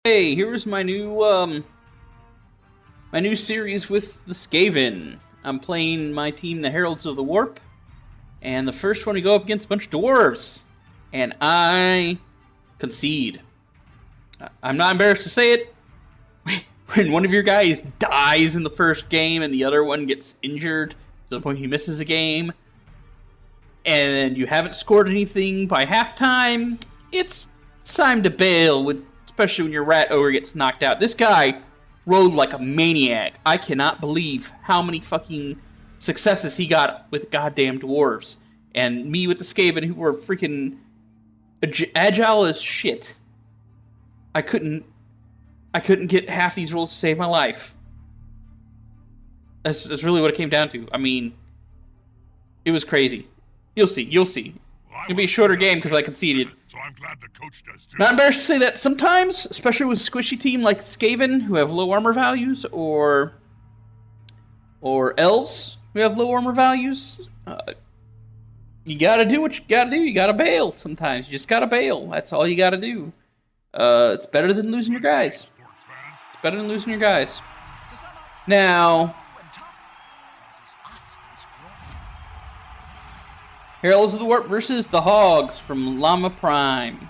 Hey, here's my new series with the Skaven. I'm playing my team, the Heralds of the Warp, and the first one we go up against a bunch of Dwarves, and I concede. I'm not embarrassed to say it. When one of your guys dies in the first game and the other one gets injured to the point he misses a game, and you haven't scored anything by halftime, it's time to bail, especially when your rat ogre gets knocked out. This guy rode like a maniac. I cannot believe how many fucking successes he got with goddamn dwarves. And me with the Skaven, who were freaking agile as shit. I couldn't get half these rolls to save my life. That's really what it came down to. I mean, it was crazy. You'll see. It'll be a shorter game because I conceded. So I'm glad the coach does too. Not embarrassed to say that sometimes, especially with a squishy team like Skaven, who have low armor values, or elves who have low armor values, you gotta do what you gotta do. You gotta bail sometimes. You just gotta bail. That's all you gotta do. It's better than losing your guys. It's better than losing your guys. Now, Heralds of the Warp versus the Hogs from Llama Prime.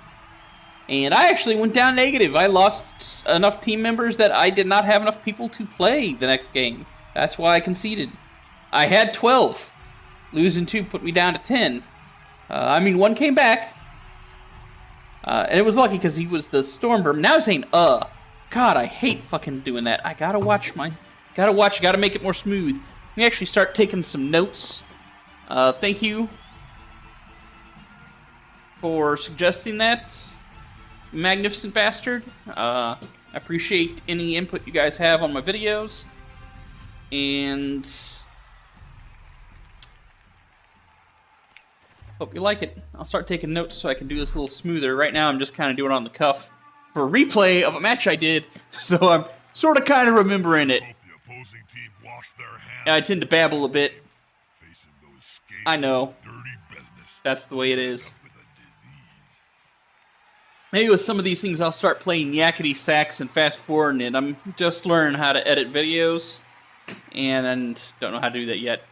And I actually went down negative. I lost enough team members that I did not have enough people to play the next game. That's why I conceded. I had 12. Losing 2 put me down to 10. One came back. And it was lucky because he was the Stormburn. Now he's saying, God, I hate fucking doing that. I gotta gotta make it more smooth. Let me actually start taking some notes. Thank you for suggesting that, magnificent bastard. I appreciate any input you guys have on my videos, and hope you like it. I'll start taking notes so I can do this a little smoother. Right now I'm just kind of doing it on the cuff for a replay of a match I did, so I'm sort of kind of remembering it. Hope the opposing team wash their hands. I tend to babble a bit. Facing those Skaven, I know. dirty business. That's the way it is. With a disease. Maybe with some of these things I'll start playing yakety sax and fast forwarding it. I'm just learning how to edit videos, and don't know how to do that yet.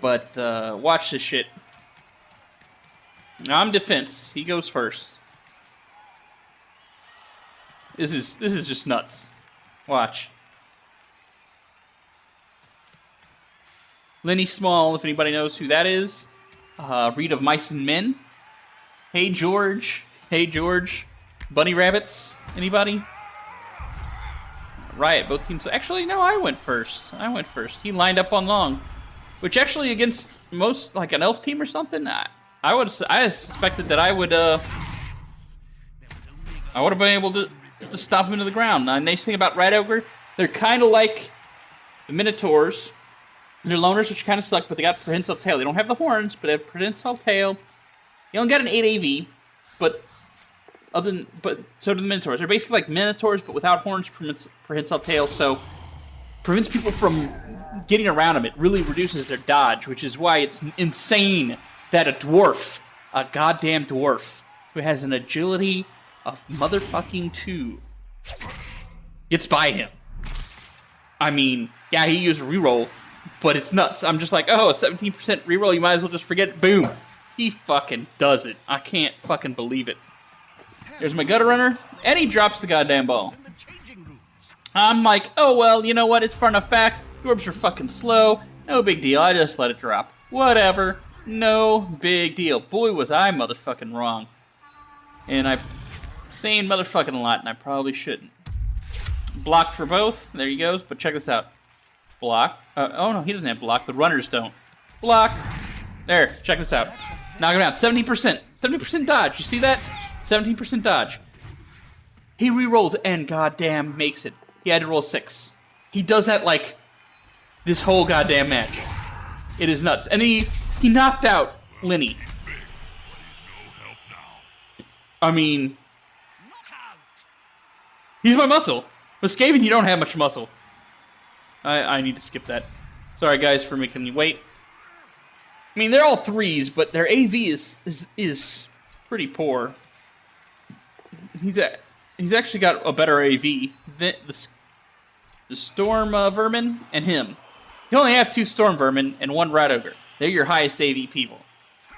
But watch this shit. Now I'm defense. He goes first. This is just nuts. Watch. Lenny Small, if anybody knows who that is. Read of Mice and Men. Hey George. Bunny Rabbits. Anybody? Riot, both teams. Actually, no, I went first. He lined up on long. Which actually against most, like an elf team or something, I suspected that I would have been able to stop him into the ground. Now, nice thing about Rat Ogre, they're kind of like the Minotaurs. They're loners, which kind of suck, but they got prehensile tail. They don't have the horns, but they have prehensile tail. You only got an 8 AV, but so do the Minotaurs. They're basically like Minotaurs, but without horns, prehensile tail, so prevents people from getting around them. It really reduces their dodge, which is why it's insane that a goddamn dwarf, who has an agility of motherfucking 2, gets by him. I mean, yeah, he used a reroll, but it's nuts. I'm just like, oh, a 17% reroll, you might as well just forget it. Boom. He fucking does it. I can't fucking believe it. There's my gutter runner, and he drops the goddamn ball. I'm like, oh, well, you know what? It's far enough back. Dwarves are fucking slow. No big deal. I just let it drop. Whatever. No big deal. Boy, was I motherfucking wrong. And I'm saying motherfucking a lot, and I probably shouldn't. Block for both. There he goes. But check this out. Block. Oh, no, he doesn't have block. The runners don't. Block. There. Check this out. Knock him out. 70%. 70% dodge. You see that? 17% dodge. He rerolls and goddamn makes it. He had to roll 6. He does that like this whole goddamn match. It is nuts. And he knocked out Lenny. I mean, he's my muscle. With Skaven, you don't have much muscle. I need to skip that. Sorry, guys, for making me wait. I mean, they're all 3s, but their AV is pretty poor. he's actually got a better AV. The Storm Vermin and him. You only have 2 Storm Vermin and 1 Rat Ogre. They're your highest AV people.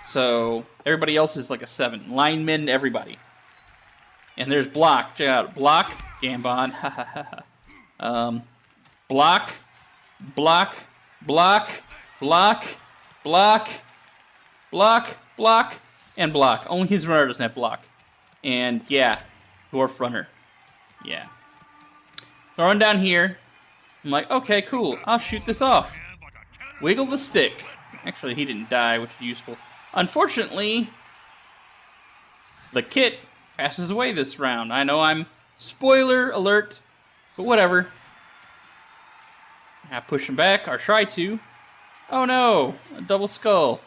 So everybody else is like a 7. Linemen, everybody. And there's Block. Check out Block, Gambon. Block, Block, Block, Block, Block, Block, Block, and Block. Only his runner doesn't have Block. And yeah, Dwarf runner. Yeah. So I run down here. I'm like, okay, cool. I'll shoot this off. Wiggle the stick. Actually, he didn't die, which is useful. Unfortunately, the kit passes away this round. I know I'm spoiler alert, but whatever. I push him back, or try to. Oh no, a double skull.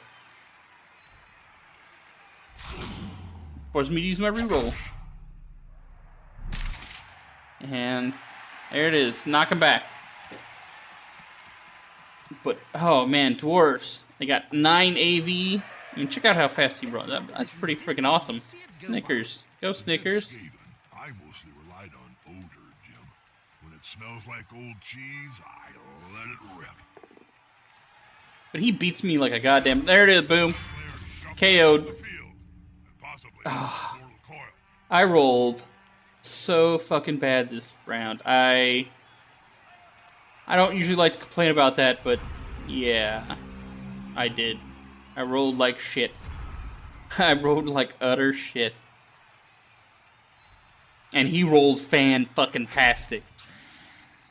Forces me to use my reroll. And there it is, knock him back. But, oh man, Dwarves. They got 9 AV. I mean, check out how fast he runs. That's pretty freaking awesome. Snickers. Go Snickers. Skaven, I mostly relied on odor, Jim. When it smells like old cheese, I let it rip. But he beats me like a goddamn... There it is, boom. KO'd. Oh, I rolled so fucking bad this round. I don't usually like to complain about that, but yeah, I did. I rolled like shit. I rolled like utter shit. And he rolled fan-fucking-tastic.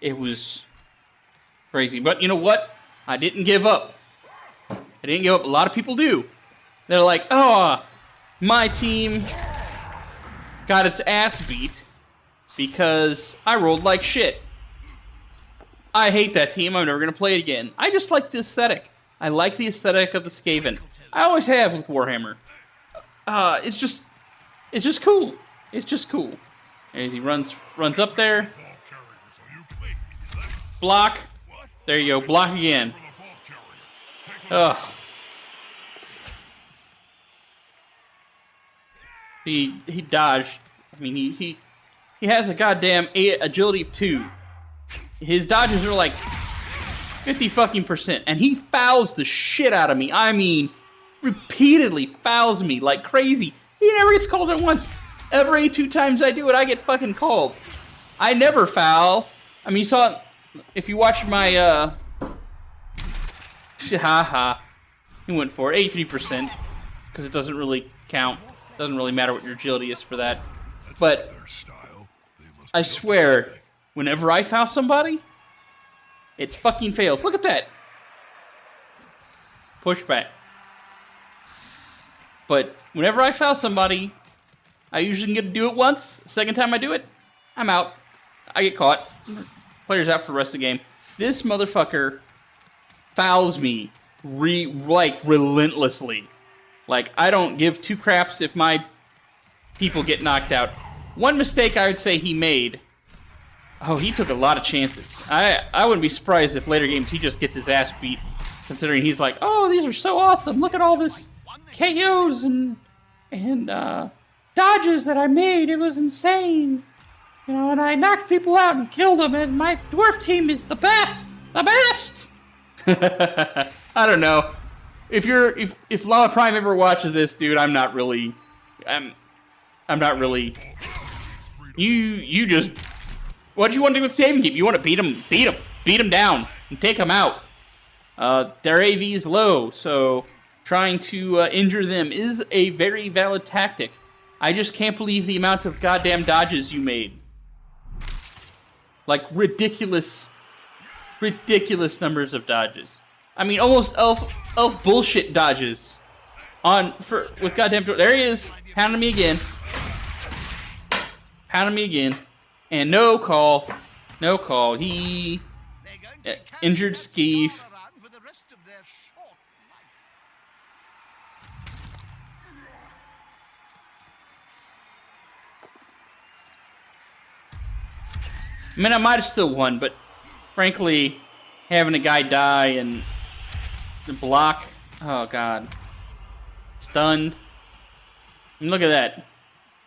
It was crazy. But you know what? I didn't give up. I didn't give up. A lot of people do. They're like, oh, my team got its ass beat because I rolled like shit. I hate that team. I'm never going to play it again. I just like the aesthetic. I like the aesthetic of the Skaven. I always have with Warhammer. It's just cool. It's just cool. As he runs up there. Block. There you go. Block again. Ugh. He dodged. I mean, he has a goddamn agility of 2. His dodges are like 50% and he fouls the shit out of me. I mean, repeatedly fouls me like crazy. He never gets called at once. Every 2 times I do it, I get fucking called. I never foul. I mean, you saw if you watch my haha, he went for it, 83% because it doesn't really count. It doesn't really matter what your agility is for that. But I swear, whenever I foul somebody, it fucking fails. Look at that. Push back. But whenever I foul somebody, I usually get to do it once. The second time I do it, I'm out. I get caught. Player's out for the rest of the game. This motherfucker fouls me like relentlessly. Like, I don't give 2 craps if my people get knocked out. One mistake I would say he made. Oh, he took a lot of chances. I wouldn't be surprised if later games he just gets his ass beat, considering he's like, oh, these are so awesome. Look at all this KOs and dodges that I made. It was insane. You know, and I knocked people out and killed them, and my dwarf team is the best. The best. I don't know. If Lava Prime ever watches this, dude, I'm not really. You just. What do you want to do with Skaven Keep? You want to beat him down, and take him out. Their AV is low, so trying to injure them is a very valid tactic. I just can't believe the amount of goddamn dodges you made. Like ridiculous numbers of dodges. I mean, almost elf bullshit dodges. With goddamn. There he is, pounding me again. And no call. He injured Skeef. I mean, I might have still won, but frankly, having a guy die and the block, oh god, stunned. And look at that.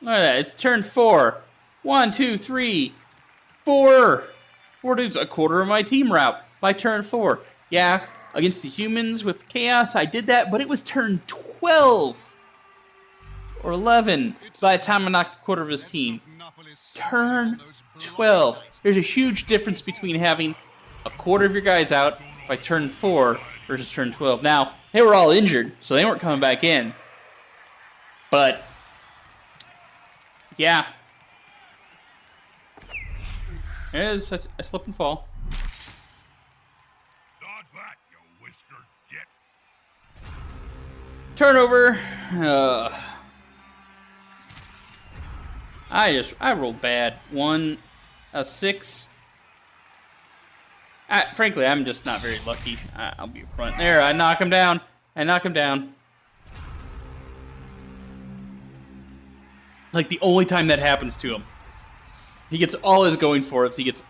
Look at that. It's turn 4. 1, 2, 3, 4. 4 dudes, a quarter of my team route by turn 4. Yeah, against the humans with chaos, I did that, but it was turn 12 or 11 by the time I knocked a quarter of his team. Turn 12. There's a huge difference between having a quarter of your guys out by turn 4 versus turn 12. Now, they were all injured, so they weren't coming back in. But, yeah. There's a slip and fall. Dodge that, you whiskered git. Turnover. I rolled bad. 1, a 6. Frankly, I'm just not very lucky. I'll be upfront. There, I knock him down. Like the only time that happens to him. He gets all his going for it. He gets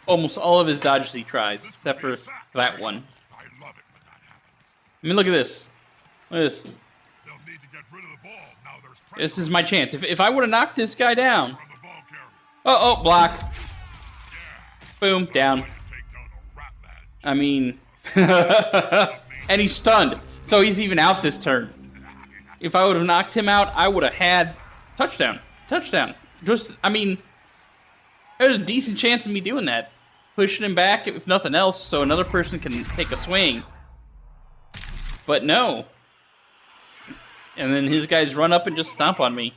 almost all of his dodges he tries, except for that one. I love it when that happens. I mean, look at this. Look at this. They'll need to get rid of the ball. Now there's pressure. This is my chance. If I would have knocked this guy down. From the ball carrier. Oh, block. Yeah. Boom, down. Take down a rap match. I mean, and he's stunned, so he's even out this turn. If I would have knocked him out, I would have had touchdown. Just, I mean, there's a decent chance of me doing that. Pushing him back, if nothing else, so another person can take a swing. But no. And then his guys run up and just stomp on me.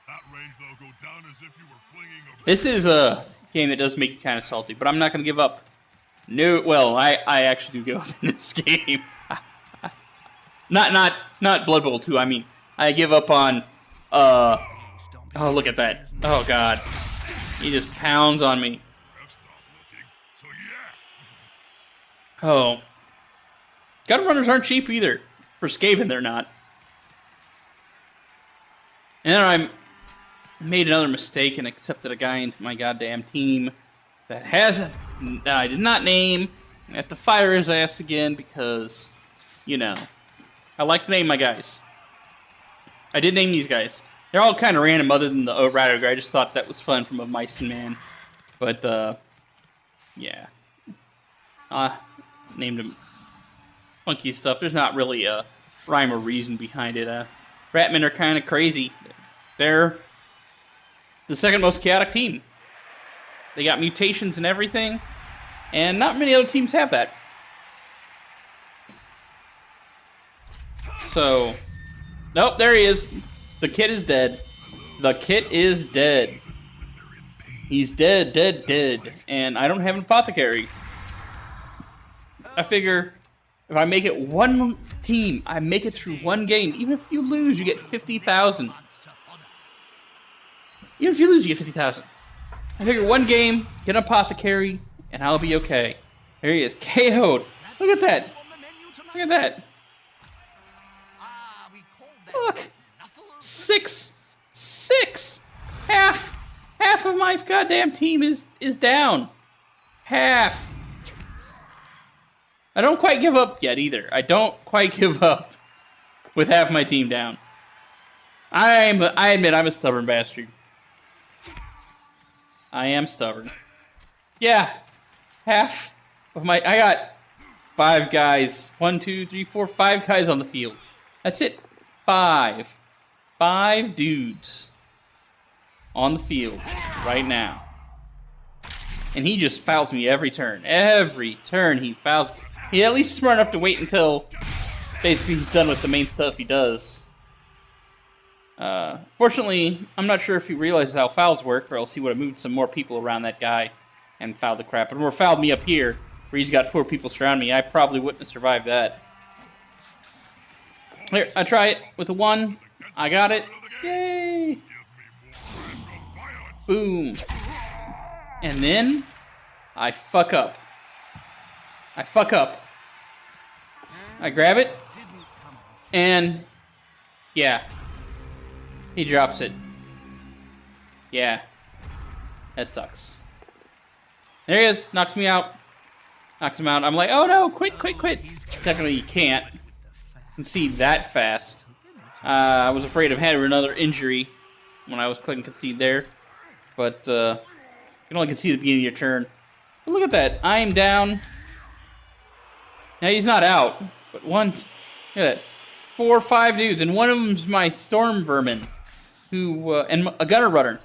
That range, they'll go down as if you were flinging a... This is a game that does make you kind of salty, but I'm not going to give up. No, well, I actually do give up in this game. not Blood Bowl 2, I mean, I give up on, oh, look at that. Oh, God. He just pounds on me. That's not looking. So yes. Oh. Gut runners aren't cheap either. For Skaven, they're not. And then I made another mistake and accepted a guy into my goddamn team that I did not name. I have to fire his ass again because, you know, I like to name my guys. I did name these guys. They're all kind of random other than the Rat Ogre. I just thought that was fun from a Mice and Man. But, yeah. Named them funky stuff. There's not really a rhyme or reason behind it. Ratmen are kind of crazy. They're the second most chaotic team. They got mutations and everything, and not many other teams have that. So, nope, there he is. The kid is dead. The kid is dead. He's dead. And I don't have an apothecary. I figure if I make it one team, I make it through one game. Even if you lose, you get 50,000. Even if you lose, you get 50,000. I figure one game, get an apothecary, and I'll be okay. There he is, KO'd. Look at that. Look at that. Look. 6. Half of my goddamn team is down. Half. I don't quite give up yet either. I don't quite give up with half my team down. I admit I'm a stubborn bastard. I am stubborn. Yeah. Half of my... I got 5 guys. 1, 2, 3, 4, 5 guys on the field. That's it. 5 dudes on the field right now. And he just fouls me every turn. Every turn he fouls me. He's at least smart enough to wait until basically he's done with the main stuff he does. Fortunately, I'm not sure if he realizes how fouls work, or else he would have moved some more people around that guy and fouled the crap. Or fouled me up here, where he's got 4 people surround me. I probably wouldn't have survived that. Here, I try it with a 1. I got it. Yay! Boom. And then I fuck up. I grab it, and yeah, he drops it. Yeah, that sucks. There he is, knocks me out. Knocks him out. I'm like, oh no, quit. Technically, you can't concede that fast. I was afraid of having another injury when I was clicking concede there. But you can only concede at the beginning of your turn. But look at that. I'm down. Now he's not out, but one, look at that. 4 or 5 dudes, and one of them's my Storm Vermin, who and a Gunner Runner.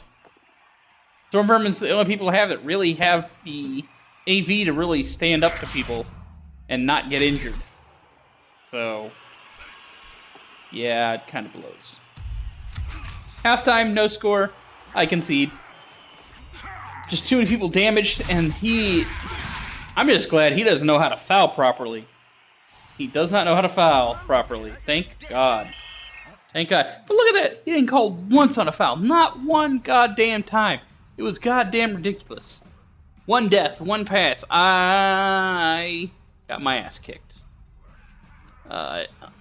Storm Vermin's the only people I have that really have the AV to really stand up to people and not get injured. So, yeah, it kind of blows. Halftime, no score. I concede. Just too many people damaged, and I'm just glad he doesn't know how to foul properly. He does not know how to foul properly. Thank God. Thank God. But look at that. He didn't call once on a foul. Not one goddamn time. It was goddamn ridiculous. 1 death, 1 pass. I got my ass kicked.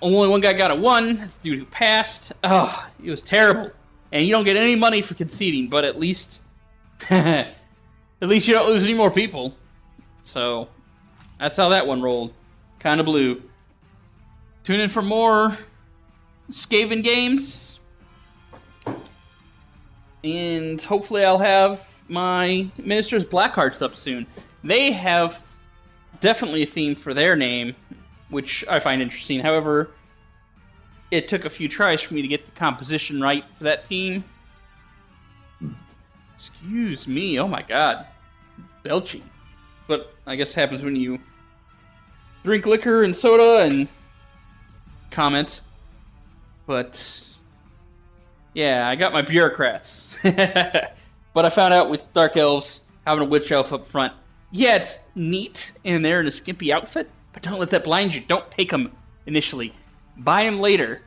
Only one guy got a 1. That's the dude who passed. Oh, it was terrible. And you don't get any money for conceding, but at least at least you don't lose any more people. So that's how that one rolled. Kind of blue. Tune in for more Skaven games. And hopefully I'll have my Minister's Blackhearts up soon. They have definitely a theme for their name, which I find interesting. However, it took a few tries for me to get the composition right for that team. Excuse me. Oh my God. Belching. But I guess it happens when you drink liquor and soda and comment. But yeah, I got my bureaucrats. But I found out with Dark Elves having a Witch Elf up front. Yeah, it's neat and they're in a skimpy outfit, but don't let that blind you. Don't take them initially. Buy them later.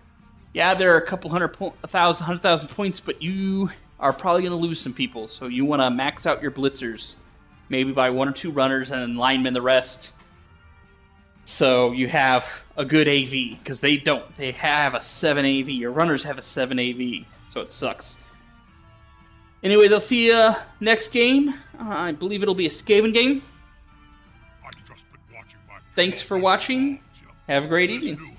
Yeah, there are a couple 100,000 points, but you are probably going to lose some people. So you want to max out your blitzers. Maybe buy 1 or 2 runners and linemen the rest. So you have a good AV, because they don't. They have a 7 AV. Your runners have a 7 AV, so it sucks. Anyways, I'll see you next game. I believe it'll be a Skaven game. Thanks for watching. Have a great evening.